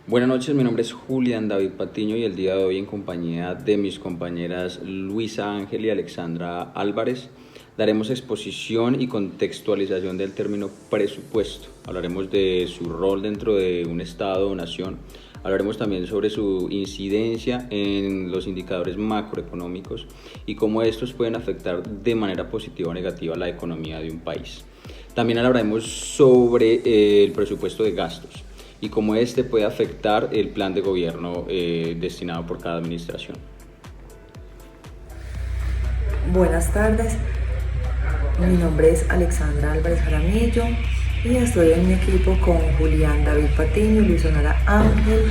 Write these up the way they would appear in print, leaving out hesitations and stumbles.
Buenas noches, mi nombre es Julián David Patiño y el día de hoy en compañía de mis compañeras Luisa Ángel y Alexandra Álvarez daremos exposición y contextualización del término presupuesto. Hablaremos de su rol dentro de un Estado o nación. Hablaremos también sobre su incidencia en los indicadores macroeconómicos y cómo estos pueden afectar de manera positiva o negativa la economía de un país. También hablaremos sobre el presupuesto de gastos y cómo este puede afectar el plan de gobierno destinado por cada administración. Buenas tardes, mi nombre es Alexandra Álvarez Jaramillo y estoy en mi equipo con Julián David Patiño y Luisa Ángel,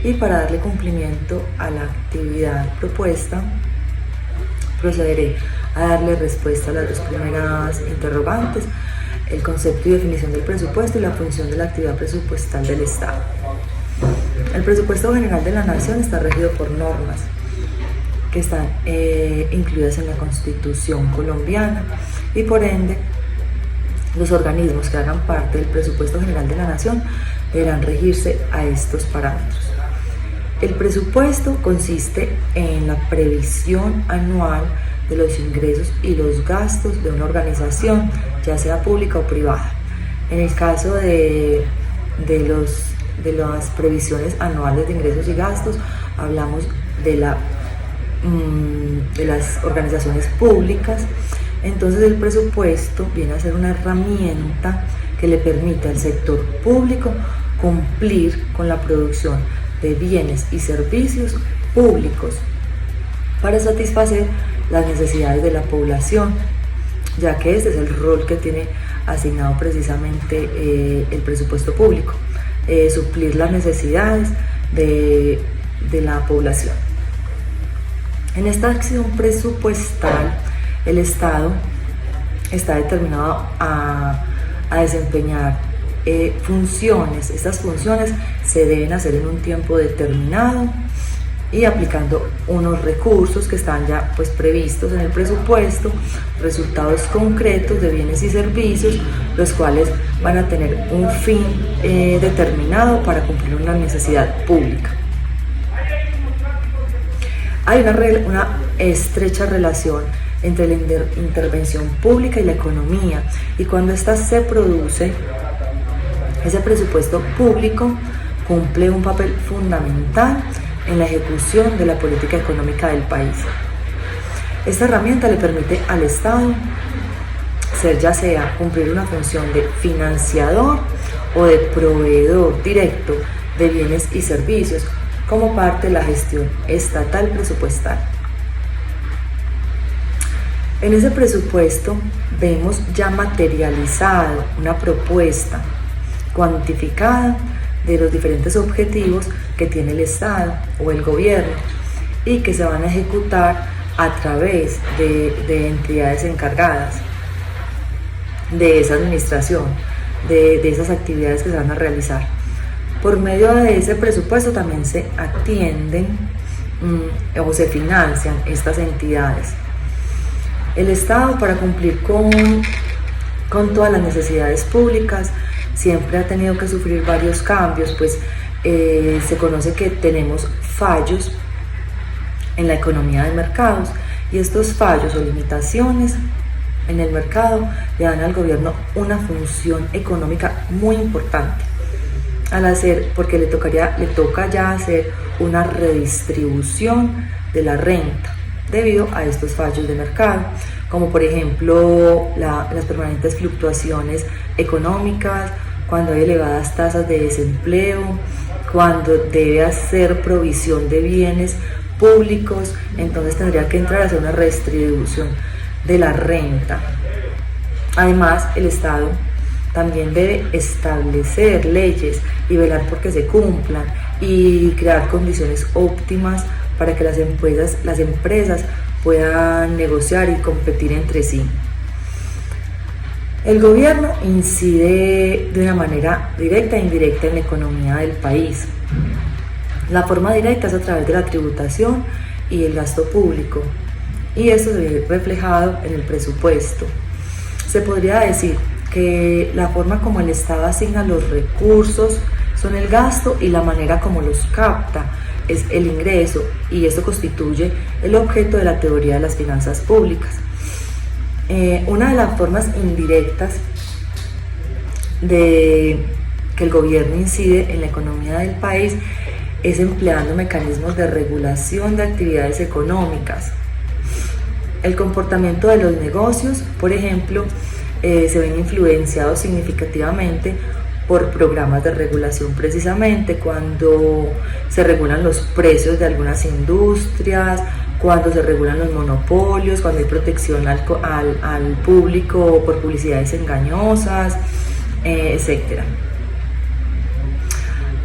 y para darle cumplimiento a la actividad propuesta procederé a darle respuesta a las dos primeras interrogantes: el concepto y definición del presupuesto y la función de la actividad presupuestal del Estado. El presupuesto general de la Nación está regido por normas que están incluidas en la Constitución colombiana, y por ende los organismos que hagan parte del presupuesto general de la Nación deberán regirse a estos parámetros. El presupuesto consiste en la previsión anual de los ingresos y los gastos de una organización, ya sea pública o privada. En el caso de las previsiones anuales de ingresos y gastos, hablamos de las organizaciones públicas. Entonces el presupuesto viene a ser una herramienta que le permite al sector público cumplir con la producción de bienes y servicios públicos para satisfacer las necesidades de la población, ya que este es el rol que tiene asignado precisamente el presupuesto público, suplir las necesidades de la población. En esta acción presupuestal, el Estado está determinado a desempeñar funciones. Estas funciones se deben hacer en un tiempo determinado y aplicando unos recursos que están ya previstos en el presupuesto, resultados concretos de bienes y servicios, los cuales van a tener un fin determinado para cumplir una necesidad pública. Hay una estrecha relación entre la intervención pública y la economía, y cuando ésta se produce, ese presupuesto público cumple un papel fundamental en la ejecución de la política económica del país. Esta herramienta le permite al Estado ser, ya sea cumplir una función de financiador o de proveedor directo de bienes y servicios como parte de la gestión estatal presupuestal. En ese presupuesto vemos ya materializado una propuesta cuantificada de los diferentes objetivos que tiene el Estado o el gobierno y que se van a ejecutar a través de entidades encargadas de esa administración, de esas actividades que se van a realizar. Por medio de ese presupuesto también se atienden o se financian estas entidades. El Estado, para cumplir con todas las necesidades públicas, siempre ha tenido que sufrir varios cambios, pues se conoce que tenemos fallos en la economía de mercados, y estos fallos o limitaciones en el mercado le dan al gobierno una función económica muy importante, porque le toca ya hacer una redistribución de la renta debido a estos fallos de mercado, como por ejemplo las permanentes fluctuaciones económicas, cuando hay elevadas tasas de desempleo, cuando debe hacer provisión de bienes públicos. Entonces tendría que entrar a hacer una redistribución de la renta. Además, el Estado también debe establecer leyes y velar porque se cumplan, y crear condiciones óptimas para que las empresas puedan negociar y competir entre sí. El gobierno incide de una manera directa e indirecta en la economía del país. La forma directa es a través de la tributación y el gasto público, y esto se ve reflejado en el presupuesto. Se podría decir que la forma como el Estado asigna los recursos son el gasto y la manera como los capta es el ingreso, y esto constituye el objeto de la teoría de las finanzas públicas. Una de las formas indirectas de que el gobierno incide en la economía del país es empleando mecanismos de regulación de actividades económicas. El comportamiento de los negocios, por ejemplo, se ven influenciados significativamente por programas de regulación, precisamente cuando se regulan los precios de algunas industrias, cuando se regulan los monopolios, cuando hay protección al público por publicidades engañosas, etc.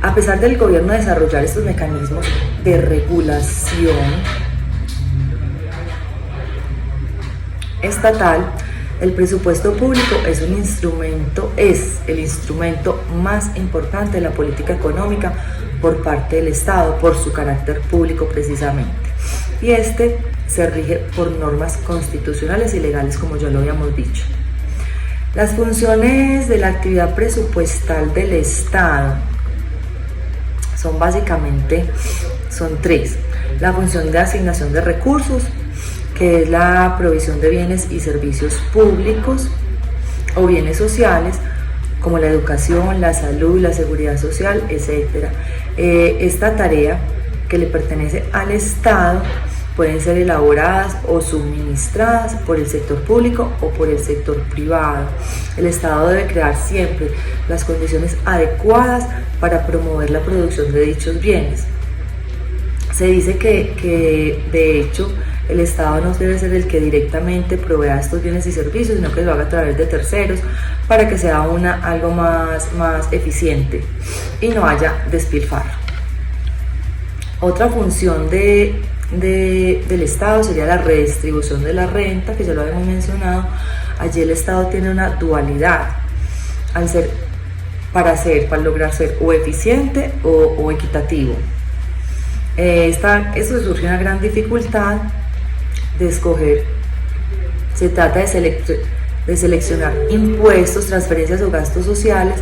A pesar del gobierno desarrollar estos mecanismos de regulación estatal, el presupuesto público es el instrumento más importante de la política económica por parte del Estado, por su carácter público precisamente. Y este se rige por normas constitucionales y legales, como ya lo habíamos dicho. Las funciones de la actividad presupuestal del Estado son tres. La función de asignación de recursos, que es la provisión de bienes y servicios públicos o bienes sociales, como la educación, la salud, la seguridad social, etc. Esta tarea, que le pertenece al Estado, pueden ser elaboradas o suministradas por el sector público o por el sector privado. El Estado debe crear siempre las condiciones adecuadas para promover la producción de dichos bienes. Se dice que de hecho, el Estado no debe ser el que directamente provea estos bienes y servicios, sino que lo haga a través de terceros para que sea algo más eficiente y no haya despilfarro. Otra función del Estado sería la redistribución de la renta, que ya lo habíamos mencionado. Allí el Estado tiene una dualidad para lograr ser o eficiente o equitativo. Esto surge una gran dificultad de escoger. Se trata de seleccionar impuestos, transferencias o gastos sociales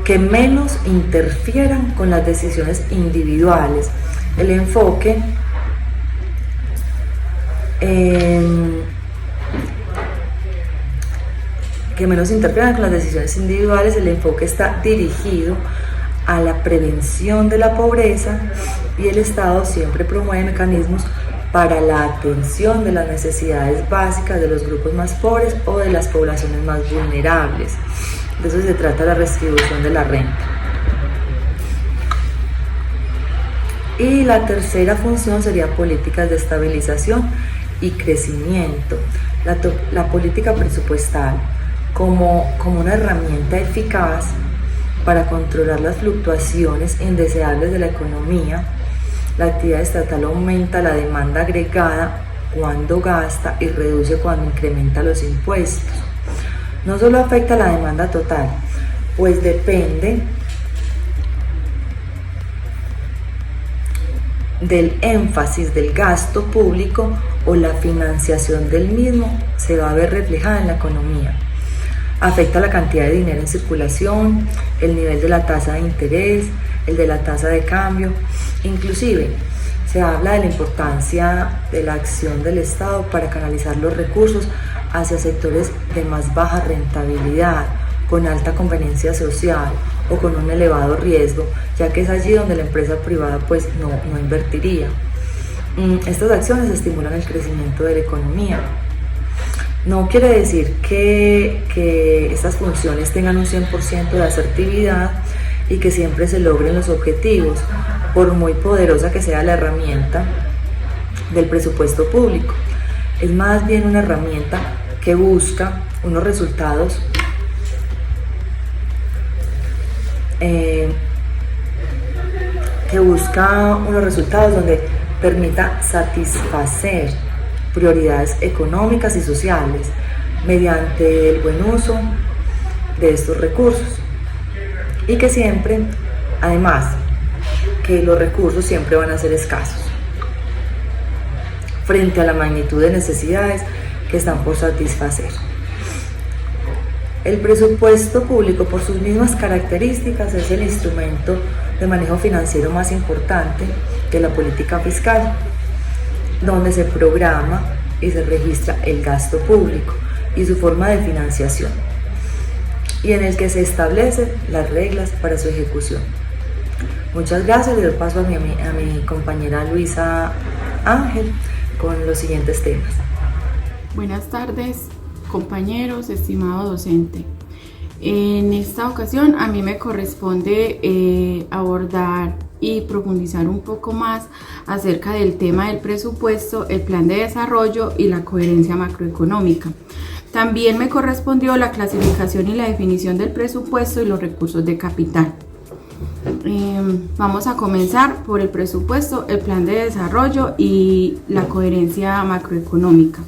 que menos interfieran con las decisiones individuales. El enfoque que menos interfieran con las decisiones individuales, el enfoque está dirigido a la prevención de la pobreza, y el Estado siempre promueve mecanismos para la atención de las necesidades básicas de los grupos más pobres o de las poblaciones más vulnerables. De eso se trata la redistribución de la renta. Y la tercera función sería políticas de estabilización y crecimiento. La política presupuestal como una herramienta eficaz para controlar las fluctuaciones indeseables de la economía. La actividad estatal aumenta la demanda agregada cuando gasta y reduce cuando incrementa los impuestos. No solo afecta la demanda total, pues depende del énfasis del gasto público o la financiación del mismo, se va a ver reflejada en la economía. Afecta la cantidad de dinero en circulación, el nivel de la tasa de interés, el de la tasa de cambio. Inclusive se habla de la importancia de la acción del Estado para canalizar los recursos hacia sectores de más baja rentabilidad, con alta conveniencia social o con un elevado riesgo, ya que es allí donde la empresa privada pues no invertiría. Estas acciones estimulan el crecimiento de la economía. No quiere decir que estas funciones tengan un 100% de asertividad y que siempre se logren los objetivos, por muy poderosa que sea la herramienta del presupuesto público. Es más bien una herramienta que busca unos resultados donde permita satisfacer prioridades económicas y sociales mediante el buen uso de estos recursos, y que siempre, además, que los recursos siempre van a ser escasos frente a la magnitud de necesidades que están por satisfacer. El presupuesto público, por sus mismas características, es el instrumento de manejo financiero más importante de la política fiscal, donde se programa y se registra el gasto público y su forma de financiación, y en el que se establecen las reglas para su ejecución. Muchas gracias, le doy paso a mi compañera Luisa Ángel con los siguientes temas. Buenas tardes, compañeros, estimado docente. En esta ocasión a mí me corresponde abordar y profundizar un poco más acerca del tema del presupuesto, el plan de desarrollo y la coherencia macroeconómica. También me correspondió la clasificación y la definición del presupuesto y los recursos de capital. Vamos a comenzar por el presupuesto, el plan de desarrollo y la coherencia macroeconómica.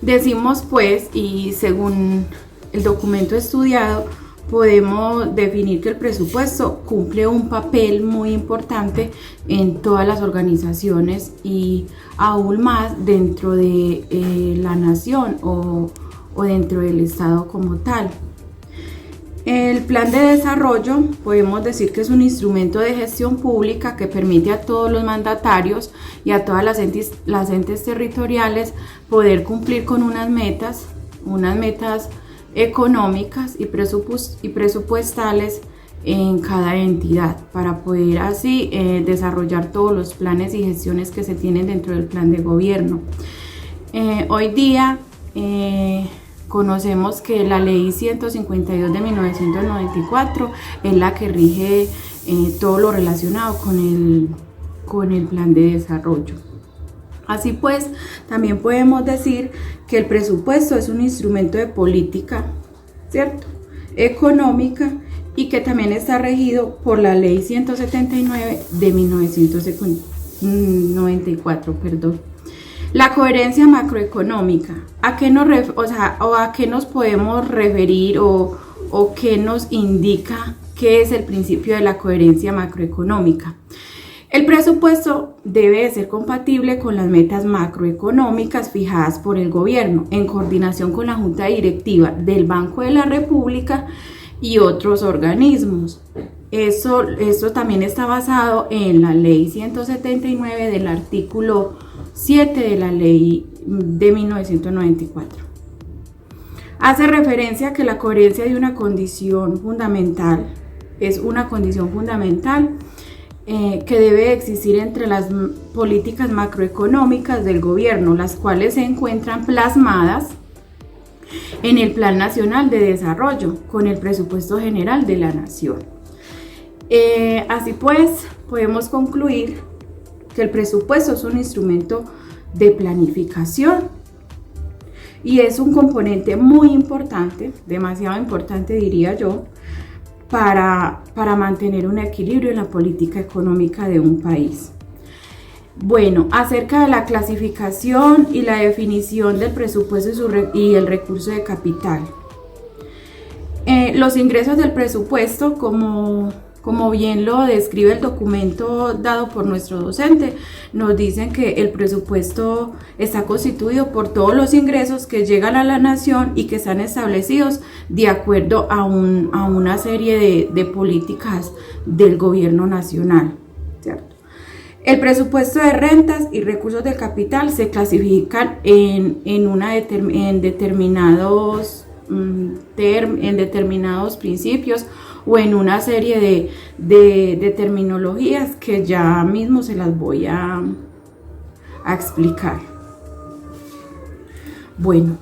Decimos pues, y según el documento estudiado, podemos definir que el presupuesto cumple un papel muy importante en todas las organizaciones y aún más dentro de la nación o dentro del Estado como tal. El plan de desarrollo podemos decir que es un instrumento de gestión pública que permite a todos los mandatarios y a todas las entes territoriales poder cumplir con unas metas económicas y presupuestales en cada entidad para poder así desarrollar todos los planes y gestiones que se tienen dentro del plan de gobierno. Hoy día conocemos que la ley 152 de 1994 es la que rige todo lo relacionado con el plan de desarrollo. Así pues, también podemos decir que el presupuesto es un instrumento de política, ¿cierto?, económica, y que también está regido por la ley 179 de 1994, La coherencia macroeconómica, ¿a qué nos podemos referir o qué nos indica qué es el principio de la coherencia macroeconómica? El presupuesto debe de ser compatible con las metas macroeconómicas fijadas por el gobierno en coordinación con la Junta Directiva del Banco de la República y otros organismos. Esto también está basado en la ley 179 del artículo 7 de la ley de 1994. Hace referencia a que la coherencia de una condición fundamental es una condición fundamental que debe existir entre las políticas macroeconómicas del gobierno, las cuales se encuentran plasmadas en el Plan Nacional de Desarrollo con el presupuesto general de la Nación. Así pues, podemos concluir que el presupuesto es un instrumento de planificación y es un componente muy importante, demasiado importante diría yo, para mantener un equilibrio en la política económica de un país. Bueno, acerca de la clasificación y la definición del presupuesto y el recurso de capital. Los ingresos del presupuesto, como bien lo describe el documento dado por nuestro docente, nos dicen que el presupuesto está constituido por todos los ingresos que llegan a la nación y que están establecidos de acuerdo a una serie de políticas del gobierno nacional, ¿cierto? El presupuesto de rentas y recursos de capital se clasifican en determinados principios o en una serie de terminologías que ya mismo se las voy a explicar. Bueno,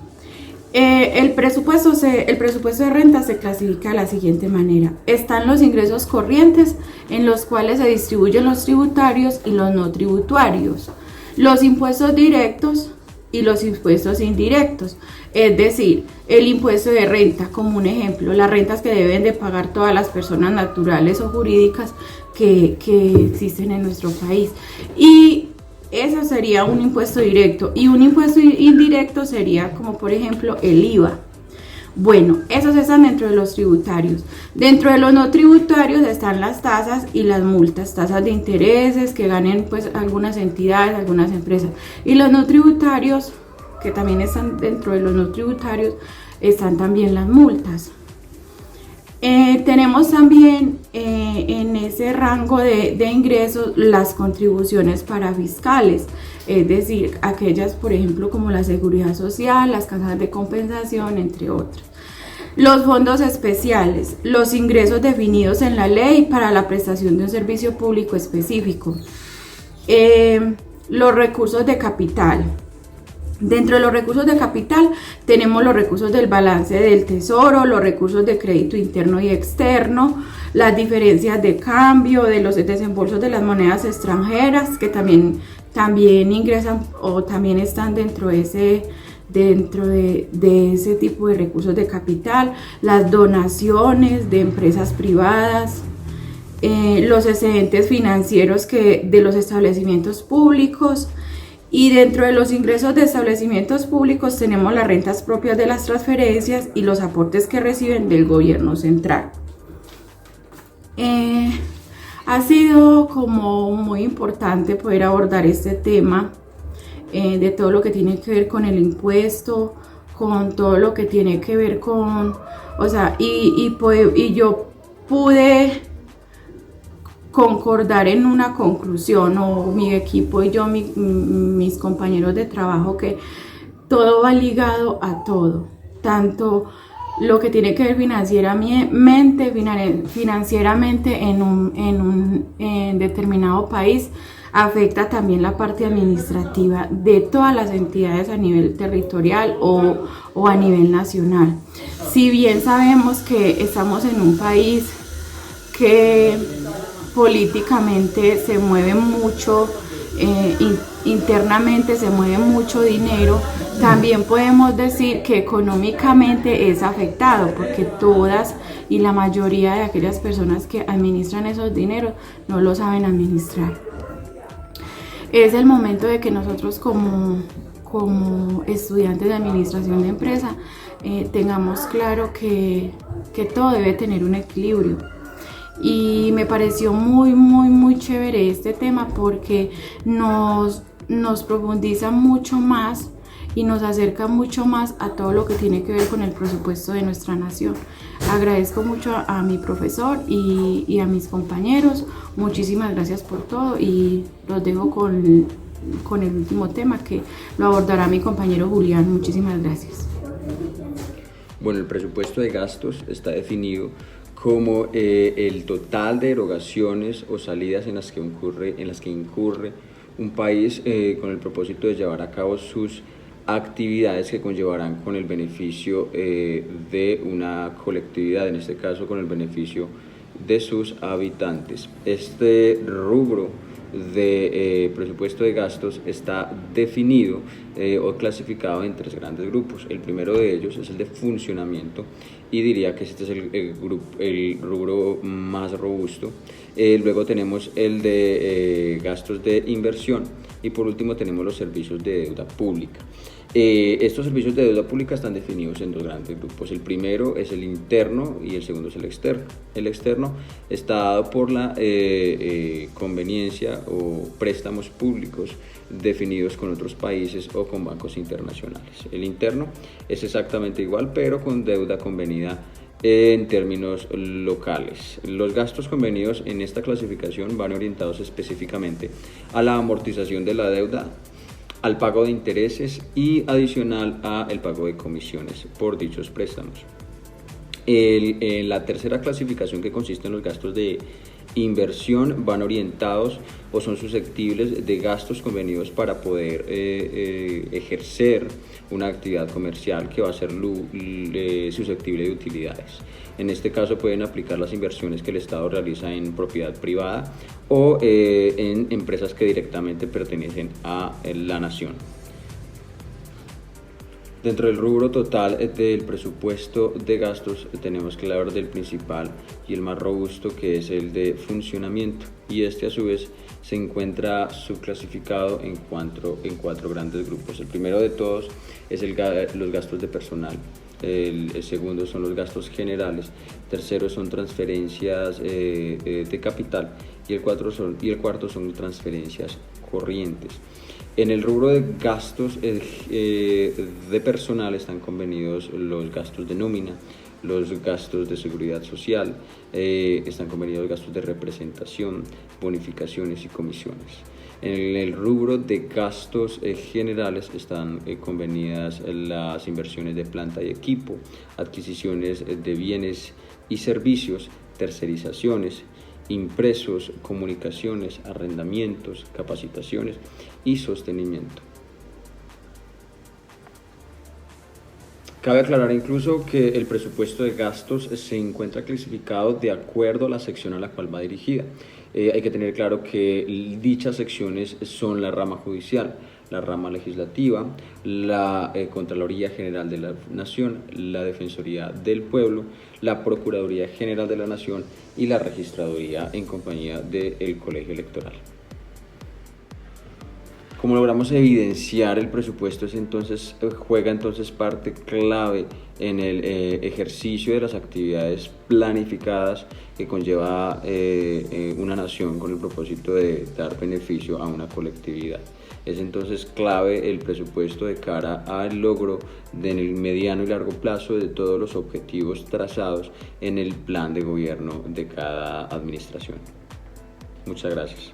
el presupuesto de renta se clasifica de la siguiente manera. Están los ingresos corrientes, en los cuales se distribuyen los tributarios y los no tributarios, los impuestos directos y los impuestos indirectos, es decir, el impuesto de renta, como un ejemplo, las rentas que deben de pagar todas las personas naturales o jurídicas que existen en nuestro país, y eso sería un impuesto directo, y un impuesto indirecto sería como por ejemplo el IVA. Bueno, esos están dentro de los tributarios. Dentro de los no tributarios están las tasas y las multas, tasas de intereses que ganen pues algunas entidades, algunas empresas. Y los no tributarios, que también están dentro de los no tributarios, están también las multas. Tenemos también en ese rango de ingresos las contribuciones parafiscales, es decir, aquellas, por ejemplo, como la seguridad social, las casas de compensación, entre otras. Los fondos especiales, los ingresos definidos en la ley para la prestación de un servicio público específico. Los recursos de capital. Dentro de los recursos de capital tenemos los recursos del balance del tesoro, los recursos de crédito interno y externo, las diferencias de cambio, de los desembolsos de las monedas extranjeras que también ingresan o también están dentro de ese tipo de recursos de capital, las donaciones de empresas privadas, los excedentes financieros de los establecimientos públicos. Y dentro de los ingresos de establecimientos públicos tenemos las rentas propias de las transferencias y los aportes que reciben del gobierno central. Ha sido como muy importante poder abordar este tema de todo lo que tiene que ver con el impuesto, con todo lo que tiene que ver con, y yo pude concordar en una conclusión, o mi equipo y yo, mis compañeros de trabajo, que todo va ligado a todo, tanto lo que tiene que ver financieramente en un determinado país, afecta también la parte administrativa de todas las entidades a nivel territorial o a nivel nacional. Si bien sabemos que estamos en un país que políticamente se mueve mucho, internamente se mueve mucho dinero, también podemos decir que económicamente es afectado, porque todas y la mayoría de aquellas personas que administran esos dineros no lo saben administrar. Es el momento de que nosotros como estudiantes de administración de empresa tengamos claro que todo debe tener un equilibrio. Y me pareció muy chévere este tema porque nos profundiza mucho más y nos acerca mucho más a todo lo que tiene que ver con el presupuesto de nuestra nación. Agradezco mucho a mi profesor y a mis compañeros. Muchísimas gracias por todo y los dejo con el último tema que lo abordará mi compañero Julián. Muchísimas gracias. Bueno, el presupuesto de gastos está definido como el total de erogaciones o salidas en las que incurre un país con el propósito de llevar a cabo sus actividades que conllevarán con el beneficio de una colectividad, en este caso con el beneficio de sus habitantes. Este rubro de presupuesto de gastos está definido o clasificado en tres grandes grupos. El primero de ellos es el de funcionamiento y diría que este es el rubro más robusto. Luego tenemos el de gastos de inversión y por último tenemos los servicios de deuda pública. Estos servicios de deuda pública están definidos en dos grandes grupos. El primero es el interno y el segundo es el externo. El externo está dado por la conveniencia o préstamos públicos definidos con otros países o con bancos internacionales. El interno es exactamente igual, pero con deuda convenida en términos locales. Los gastos convenidos en esta clasificación van orientados específicamente a la amortización de la deuda, al pago de intereses y adicional a el pago de comisiones por dichos préstamos. La tercera clasificación, que consiste en los gastos de inversión, van orientados o son susceptibles de gastos convenidos para poder ejercer una actividad comercial que va a ser susceptible de utilidades. En este caso pueden aplicar las inversiones que el Estado realiza en propiedad privada o en empresas que directamente pertenecen a la nación. Dentro del rubro total del presupuesto de gastos tenemos que hablar del principal y el más robusto, que es el de funcionamiento, y este a su vez se encuentra subclasificado en cuatro grandes grupos. El primero de todos es los gastos de personal, el segundo son los gastos generales, el tercero son transferencias de capital y el cuarto son transferencias corrientes. En el rubro de gastos de personal están convenidos los gastos de nómina, los gastos de seguridad social, están convenidos los gastos de representación, bonificaciones y comisiones. En el rubro de gastos generales están convenidas las inversiones de planta y equipo, adquisiciones de bienes y servicios, tercerizaciones, impresos, comunicaciones, arrendamientos, capacitaciones y sostenimiento. Cabe aclarar incluso que el presupuesto de gastos se encuentra clasificado de acuerdo a la sección a la cual va dirigida. Hay que tener claro que dichas secciones son la rama judicial, la rama legislativa, la Contraloría General de la Nación, la Defensoría del Pueblo, la Procuraduría General de la Nación y la Registraduría en compañía del Colegio Electoral. Como logramos evidenciar, el presupuesto juega entonces parte clave en el ejercicio de las actividades planificadas que conlleva una nación con el propósito de dar beneficio a una colectividad. Es entonces clave el presupuesto de cara al logro en el mediano y largo plazo de todos los objetivos trazados en el plan de gobierno de cada administración. Muchas gracias.